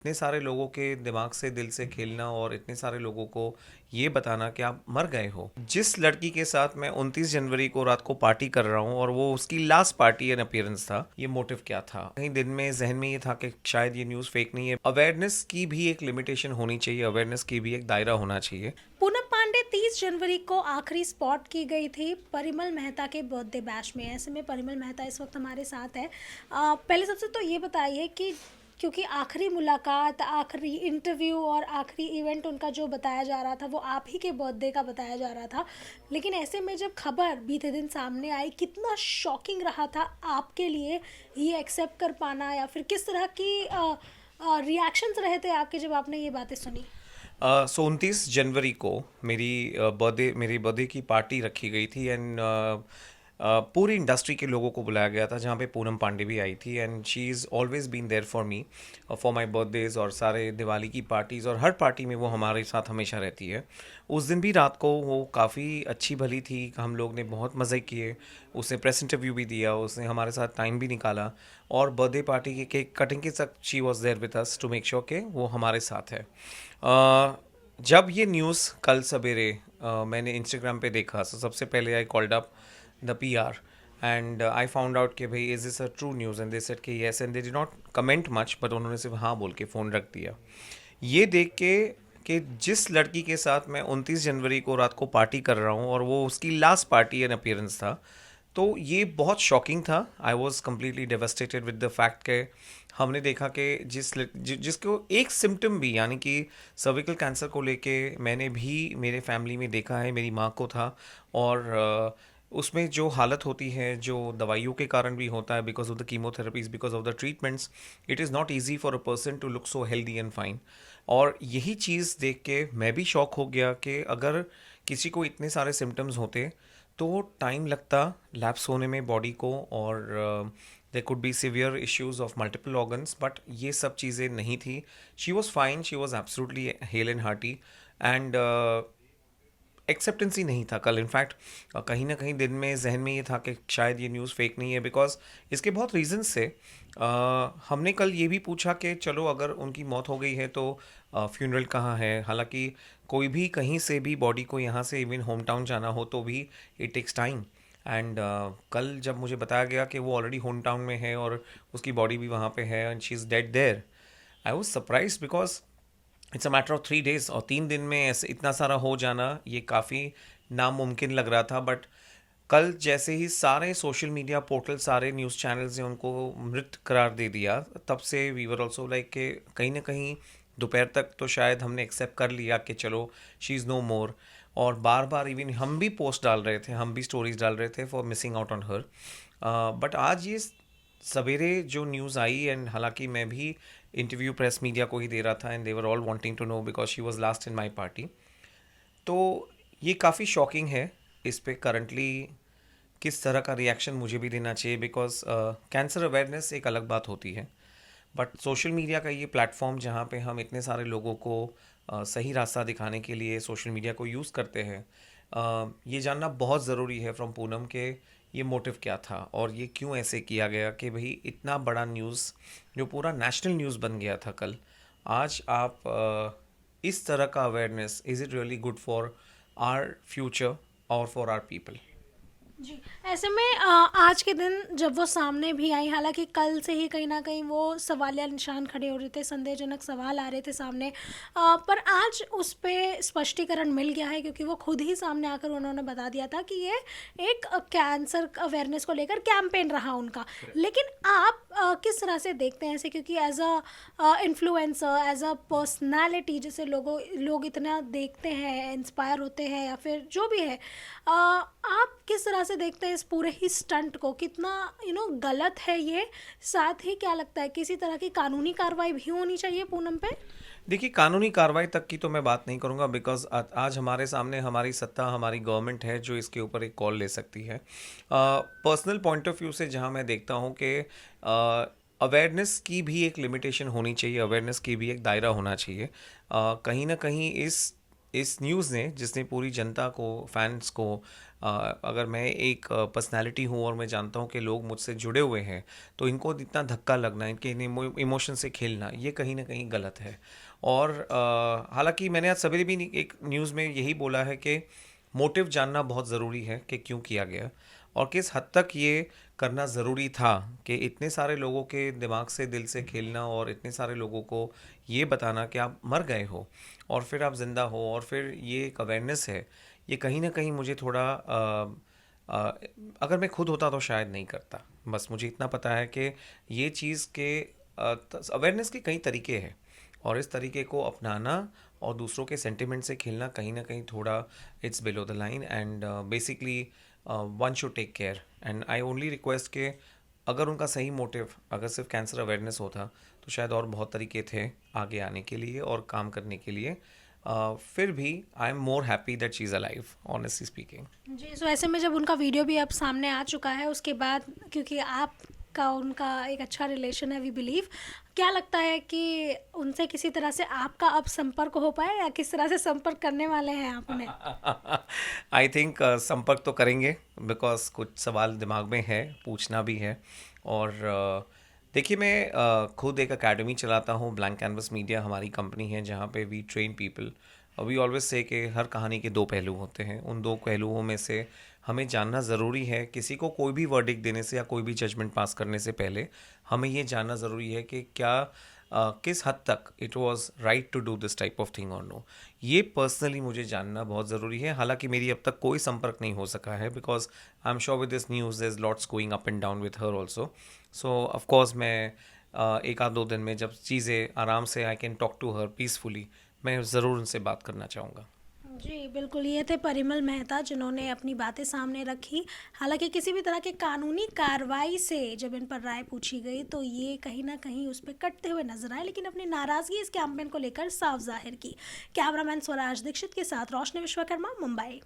इतने सारे लोगों के दिमाग से दिल से खेलना और इतने सारे लोगों को ये बताना कि आप मर गए हो। जिस लड़की के साथ मैं 29 जनवरी को रात को पार्टी कर रहा हूँ और वो उसकी लास्ट पार्टी एंड अपीयरेंस था, ये मोटिव क्या था? कहीं दिन में जहन में ये था कि शायद ये न्यूज़ फेक नहीं है। अवेयरनेस की भी एक लिमिटेशन होनी चाहिए, अवेयरनेस की भी एक दायरा होना चाहिए। पूनम पांडे 30 जनवरी को आखिरी स्पॉट की गई थी परिमल मेहता के बर्थडे बैश में। ऐसे में परिमल मेहता इस वक्त हमारे साथ है। पहले सबसे तो ये बताइए कि क्योंकि आखिरी मुलाकात, आखिरी इंटरव्यू और आखिरी इवेंट उनका जो बताया जा रहा था वो आप ही के बर्थडे का बताया जा रहा था, लेकिन ऐसे में जब खबर बीते दिन सामने आई, कितना शॉकिंग रहा था आपके लिए ये एक्सेप्ट कर पाना, या फिर किस तरह की रिएक्शंस रहे थे आपके जब आपने ये बातें सुनी? 29 जनवरी को मेरी बर्थडे की पार्टी रखी गई थी एंड पूरी इंडस्ट्री के लोगों को बुलाया गया था, जहाँ पे पूनम पांडे भी आई थी and she is always been there for me, for my birthdays और सारे दिवाली की पार्टीज़ और हर पार्टी में वो हमारे साथ हमेशा रहती है। उस दिन भी रात को वो काफ़ी अच्छी भली थी, हम लोग ने बहुत मज़े किए। उसने प्रेस इंटरव्यू भी दिया, उसने हमारे साथ टाइम भी निकाला और बर्थडे पार्टी के केक कटिंग के तक she was there with us to make sure कि वो हमारे साथ है। जब ये न्यूज़ कल सवेरे मैंने इंस्टाग्राम पे देखा, तो सबसे पहले I called up the PR and I found out कि भाई is this a true news, and they said कि yes, and they did not comment much, but उन्होंने सिर्फ हाँ बोल के फ़ोन रख दिया। ये देख के कि जिस लड़की के साथ मैं 29 जनवरी को रात को पार्टी कर रहा हूँ और वो उसकी लास्ट पार्टी एंड अपीयरेंस था, तो ये बहुत शॉकिंग था। I was completely devastated with the fact के हमने देखा कि जिसको एक सिम्टम भी, यानी कि सर्विकल कैंसर को लेके मैंने भी मेरे फैमिली में देखा है, मेरी माँ को था। और उसमें जो हालत होती है, जो दवाइयों के कारण भी होता है, because of the chemotherapies, because of the treatments, it is not easy for a person to look so healthy and fine. और यही चीज़ देख के मैं भी शॉक हो गया कि अगर किसी को इतने सारे सिम्टम्स होते तो टाइम लगता लैप्स होने में बॉडी को, और there could be severe issues of multiple organs, but ये सब चीज़ें नहीं थी। She was fine, she was absolutely hale and hearty and acceptance ही नहीं था कल। इनफैक्ट कहीं ना कहीं दिन में जहन में ये था कि शायद ये न्यूज़ फेक नहीं है, बिकॉज इसके बहुत रीजंस से। हमने कल ये भी पूछा कि चलो अगर उनकी मौत हो गई है तो फ्यूनरल कहाँ है, हालांकि कोई भी कहीं से भी बॉडी को यहाँ से इवन होम टाउन जाना हो तो भी इट टेक्स टाइम। एंड कल जब मुझे बताया गया कि वो ऑलरेडी होम टाउन में है और उसकी बॉडी भी वहाँ पे है and she is dead there, I was surprise, because it's a matter of 3 days, और 3 दिन में ऐसे इतना सारा हो जाना ये काफ़ी नामुमकिन लग रहा था। बट कल जैसे ही सारे सोशल मीडिया पोर्टल, सारे न्यूज़ चैनल्स ने उनको मृत करार दे दिया, तब से वी वर ऑल्सो लाइक के कहीं ना कहीं दोपहर तक तो शायद हमने एक्सेप्ट कर लिया कि चलो शी इज़ नो मोर। और बार बार इवन हम भी पोस्ट डाल रहे थे, हम भी स्टोरीज डाल रहे थे for missing out on her. But आज ये सवेरे जो न्यूज़ आई, एंड हालांकि मैं भी इंटरव्यू प्रेस मीडिया को ही दे रहा था and they were all wanting to know because she was last in my party, तो ये काफ़ी शॉकिंग है। इस पे करंटली किस तरह का रिएक्शन मुझे भी देना चाहिए, बिकॉज कैंसर अवेयरनेस एक अलग बात होती है, बट सोशल मीडिया का ये प्लेटफॉर्म जहाँ पे हम इतने सारे लोगों को सही रास्ता दिखाने के लिए सोशल मीडिया को यूज़ करते हैं, ये जानना बहुत ज़रूरी है फ्रॉम पूनम के ये मोटिव क्या था और ये क्यों ऐसे किया गया कि भाई इतना बड़ा न्यूज़ जो पूरा नेशनल न्यूज़ बन गया था कल, आज आप इस तरह का awareness, is it really good for our future और फॉर आर पीपल? जी। ऐसे में आज के दिन जब वो सामने भी आई, हालांकि कल से ही कहीं ना कहीं वो सवालिया निशान खड़े हो रहे थे, संदेहजनक सवाल आ रहे थे सामने, पर आज उस पर स्पष्टीकरण मिल गया है, क्योंकि वो खुद ही सामने आकर उन्होंने बता दिया था कि ये एक कैंसर अवेयरनेस को लेकर कैंपेन रहा उनका। लेकिन आप किस तरह से देखते हैं इसे, क्योंकि as a influencer, as a personality, जैसे लोग इतना देखते हैं, इंस्पायर होते हैं, या फिर जो भी है, आप किस तरह से देखते हैं इस पूरे ही स्टंट को? कितना गलत है ये? साथ ही क्या लगता है, किसी तरह की कानूनी कार्रवाई भी होनी चाहिए पूनम पे? देखिए, कानूनी कार्रवाई तक की तो मैं बात नहीं करूंगा, बिकॉज आज हमारे सामने हमारी सत्ता, हमारी गवर्नमेंट है जो इसके ऊपर एक कॉल ले सकती है। पर्सनल पॉइंट ऑफ व्यू से जहां मैं देखता हूं कि अवेयरनेस की भी एक लिमिटेशन होनी चाहिए, अवेयरनेस की भी एक दायरा होना चाहिए। कहीं ना कहीं इस इस न्यूज़ ने जिसने पूरी जनता को, फैंस को, अगर मैं एक पर्सनालिटी हूँ और मैं जानता हूँ कि लोग मुझसे जुड़े हुए हैं, तो इनको इतना धक्का लगना, इनके इमोशन से खेलना, ये कहीं ना कहीं गलत है। और हालांकि मैंने आज सवेरे भी एक न्यूज़ में यही बोला है कि मोटिव जानना बहुत ज़रूरी है कि क्यों किया गया और किस हद तक ये करना ज़रूरी था, कि इतने सारे लोगों के दिमाग से, दिल से खेलना और इतने सारे लोगों को ये बताना कि आप मर गए हो और फिर आप ज़िंदा हो, और फिर ये एक अवेयरनेस है। ये कहीं ना कहीं मुझे थोड़ा अ, अगर मैं खुद होता तो शायद नहीं करता। बस मुझे इतना पता है कि ये चीज़ के अवेयरनेस के कई तरीके हैं और इस तरीके को अपनाना और दूसरों के सेंटिमेंट से खेलना कहीं ना कहीं थोड़ा it's below the line, and basically one should take care. And I only request के अगर उनका सही मोटिव अगर सिर्फ कैंसर अवेयरनेस होता तो शायद और बहुत तरीके थे आगे आने के लिए और काम करने के लिए। फिर भी I am more happy that she is alive, honestly speaking. जी, सो ऐसे में जब उनका वीडियो भी अब सामने आ चुका है उसके बाद, क्योंकि आपका उनका एक अच्छा रिलेशन है वी बिलीव, क्या लगता है कि उनसे किसी तरह से आपका अब संपर्क हो पाए या किस तरह से संपर्क करने वाले हैं आप उन्हें? आई थिंक संपर्क तो करेंगे, बिकॉज कुछ सवाल दिमाग में है, पूछना भी है। और देखिए, मैं खुद एक एकेडमी चलाता हूँ, ब्लैंक कैनवस मीडिया हमारी कंपनी है, जहाँ पे we train people. We always say कि हर कहानी के दो पहलू होते हैं, उन दो पहलुओं में से हमें जानना ज़रूरी है। किसी को कोई भी वर्डिक्ट देने से या कोई भी जजमेंट पास करने से पहले हमें ये जानना ज़रूरी है कि क्या किस हद तक it was right to do this type of thing और नो। ये पर्सनली मुझे जानना बहुत ज़रूरी है। हालांकि मेरी अब तक कोई संपर्क नहीं हो सका है, because I am sure with this news there is lots going up and down with her also. So of course मैं एक आध दो दिन में जब चीज़ें आराम से I can talk to her peacefully, मैं ज़रूर उनसे बात करना चाहूँगा। जी, बिल्कुल, ये थे परिमल मेहता जिन्होंने अपनी बातें सामने रखी। हालाँकि किसी भी तरह के कानूनी कार्रवाई से जब इन पर राय पूछी गई तो ये कहीं न कहीं उस पे कटते हुए नज़र आए, लेकिन अपनी नाराज़गी इस कैंपेन को लेकर साफ ज़ाहिर की। कैमरामैन स्वराज दीक्षित के साथ रोशनी विश्वकर्मा, मुंबई।